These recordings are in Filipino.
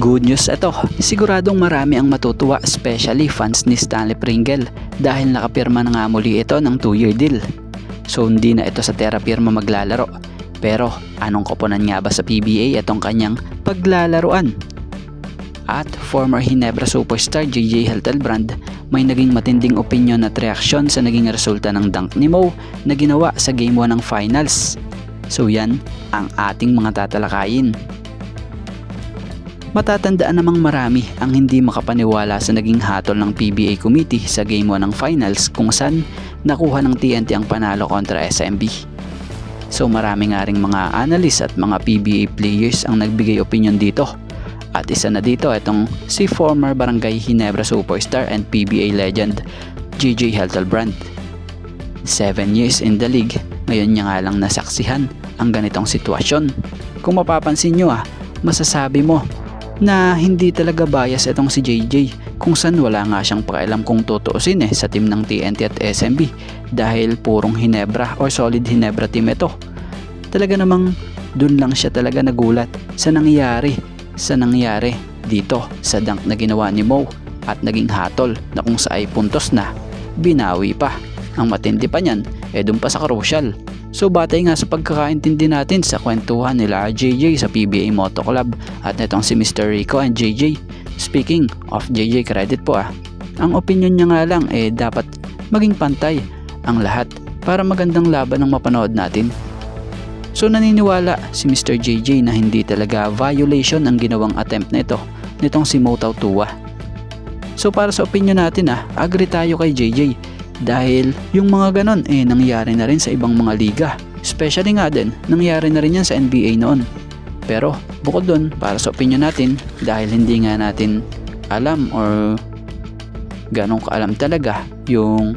Good news ito, siguradong marami ang matutuwa, especially fans ni Stanley Pringle dahil nakapirma na nga muli ito ng 2-year deal. So hindi na ito sa terra firma maglalaro, pero anong koponan nga ba sa PBA itong kanyang paglalaruan? At former Ginebra superstar JJ Heltelbrand may naging matinding opinion at reaksyon sa naging resulta ng dunk ni Mo na ginawa sa Game 1 ng Finals. So yan ang ating mga tatalakayin. Matatandaan namang marami ang hindi makapaniwala sa naging hatol ng PBA committee sa Game 1 ng Finals kung saan nakuha ng TNT ang panalo kontra SMB. So marami nga ring mga analyst at mga PBA players ang nagbigay opinion dito. At isa na dito itong si former Barangay Ginebra superstar and PBA legend JJ Heltelbrand. 7 years in the league, ngayon niya nga lang nasaksihan ang ganitong sitwasyon. Kung mapapansin nyo masasabi mo na hindi talaga bias itong si JJ kung saan wala nga siyang pakialam kung tutuusin sa team ng TNT at SMB dahil purong Ginebra or solid Ginebra team ito. Talaga namang dun lang siya talaga nagulat sa nangyari dito sa dunk na ginawa ni Mo at naging hatol na kung sa ay puntos na binawi pa. Ang matindi pa niyan dun pa sa crucial. So batay nga sa pagkakaintindi natin sa kwentuhan nila JJ sa PBA Moto Club at netong si Mr. Rico and JJ. Speaking of JJ, credit po ang opinion niya nga lang dapat maging pantay ang lahat para magandang laban ang mapanood natin. So naniniwala si Mr. JJ na hindi talaga violation ang ginawang attempt na ito nitong si Mo Tautua. So para sa opinion natin agree tayo kay JJ. Dahil yung mga ganon nangyari na rin sa ibang mga liga. Especially nga din, nangyari na rin yan sa NBA noon. Pero bukod dun, para sa opinion natin, dahil hindi nga natin alam or ganong kaalam talaga yung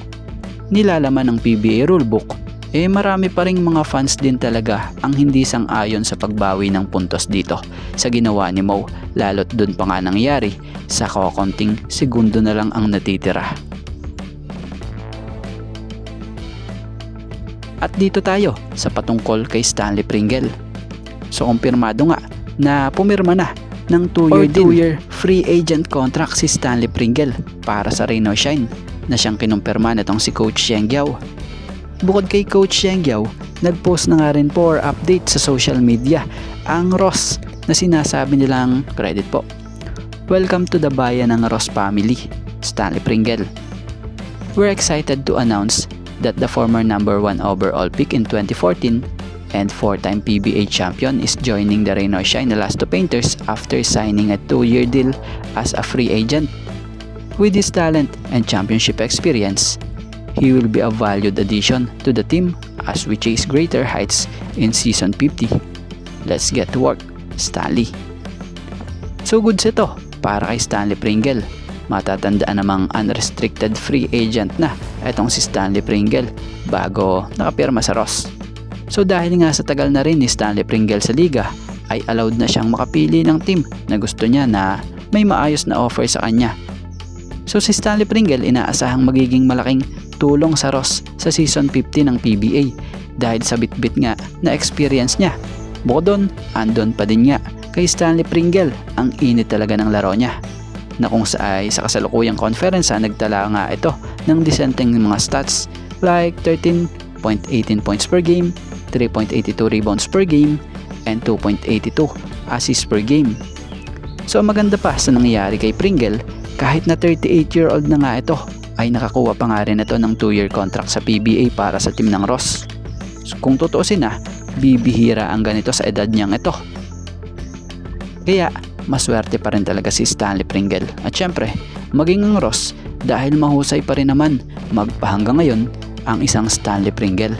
nilalaman ng PBA rulebook, marami pa ring mga fans din talaga ang hindi sang-ayon sa pagbawi ng puntos dito sa ginawa ni Mo. Lalo't dun pa nga nangyari sa kakonting segundo na lang ang natitira. At dito tayo sa patungkol kay Stanley Pringle. So kumpirmado nga na pumirma na ng 2-year free agent contract si Stanley Pringle para sa Rain or Shine na siyang kinumpirma nitong si Coach Xiang Yao. Bukod kay Coach Xiang Yao, nagpost na nga rin po or update sa social media ang Ross na sinasabi nilang credit po. Welcome to the bayan ng Ross family, Stanley Pringle. We're excited to announce that the former number 1 overall pick in 2014 and 4-time PBA champion is joining the Rain or Shine Elasto Painters after signing a 2-year deal as a free agent. With his talent and championship experience, he will be a valued addition to the team as we chase greater heights in season 50. Let's get to work, Stanley. So goods ito para kay Stanley Pringle. Matatandaan namang unrestricted free agent na itong si Stanley Pringle bago nakapirma sa Ross. So dahil nga sa tagal na rin ni Stanley Pringle sa liga, ay allowed na siyang makapili ng team na gusto niya na may maayos na offer sa kanya. So si Stanley Pringle inaasahang magiging malaking tulong sa Ross sa season 50 ng PBA dahil sa bitbit nga na experience niya. Bukod doon, andon pa din nga kay Stanley Pringle ang init talaga ng laro niya, na kung sa kasalukuyang conference nagtala nga ito ng disenteng mga stats like 13.18 points per game, 3.82 rebounds per game, and 2.82 assists per game. So maganda pa sa nangyayari kay Pringle, kahit na 38-year-old na nga ito, ay nakakuha pa nga rin ito ng 2-year contract sa PBA para sa team ng Ross. So kung tutuusin bibihira ang ganito sa edad niyang ito. Kaya maswerte pa rin talaga si Stanley Pringle. At syempre, maging ang Ross dahil mahusay pa rin naman magpahanggang ngayon ang isang Stanley Pringle.